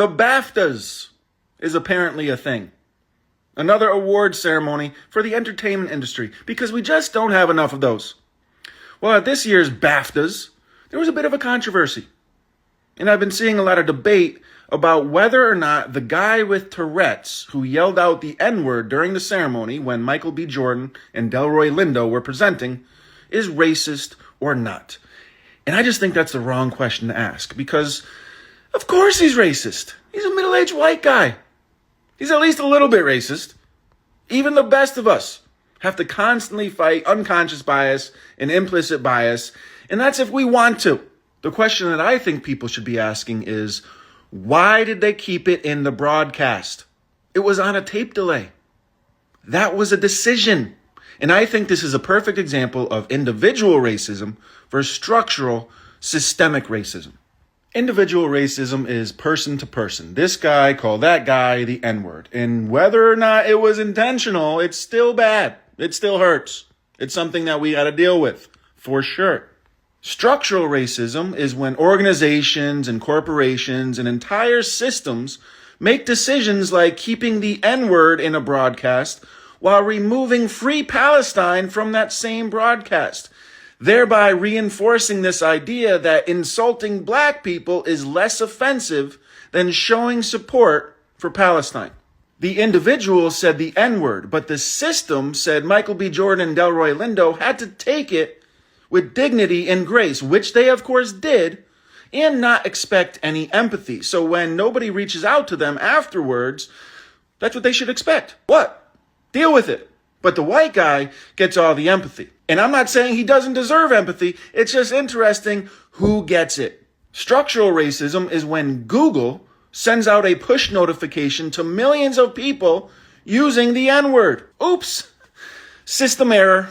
The Baftas is apparently a thing. Another award ceremony for the entertainment industry, because we just don't have enough of those. Well, at this year's Baftas, there was a bit of a controversy. And I've been seeing a lot of debate about whether or not the guy with Tourette's who yelled out the N-word during the ceremony when Michael B. Jordan and Delroy Lindo were presenting is racist or not. And I just think that's the wrong question to ask, because of course he's racist. He's a middle-aged white guy. He's at least a little bit racist. Even the best of us have to constantly fight unconscious bias and implicit bias, and that's if we want to. The question that I think people should be asking is, why did they keep it in the broadcast? It was on a tape delay. That was a decision. And I think this is a perfect example of individual racism versus structural, systemic racism. Individual racism is person to person. This guy called that guy the N-word. And whether or not it was intentional, it's still bad. It still hurts. It's something that we got to deal with, for sure. Structural racism is when organizations and corporations and entire systems make decisions like keeping the N-word in a broadcast while removing Free Palestine from that same broadcast, thereby reinforcing this idea that insulting black people is less offensive than showing support for Palestine. The individual said the N-word, but the system said Michael B. Jordan and Delroy Lindo had to take it with dignity and grace, which they of course did, and not expect any empathy. So when nobody reaches out to them afterwards, that's what they should expect. What? Deal with it. But the white guy gets all the empathy. And I'm not saying he doesn't deserve empathy. It's just interesting who gets it. Structural racism is when Google sends out a push notification to millions of people using the N-word. Oops. System error.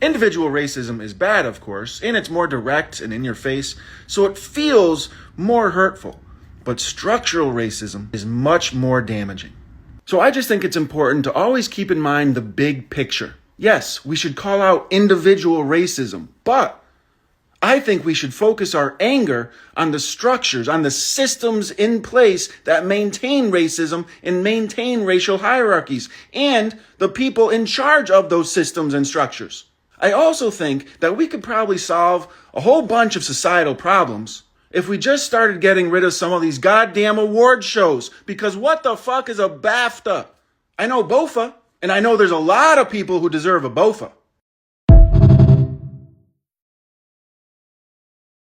Individual racism is bad, of course, and it's more direct and in your face, so it feels more hurtful. But structural racism is much more damaging. So I just think it's important to always keep in mind the big picture. Yes, we should call out individual racism, but I think we should focus our anger on the structures, on the systems in place that maintain racism and maintain racial hierarchies, and the people in charge of those systems and structures. I also think that we could probably solve a whole bunch of societal problems if we just started getting rid of some of these goddamn award shows. Because what the fuck is a Bafta? I know BOFA, and I know there's a lot of people who deserve a BOFA.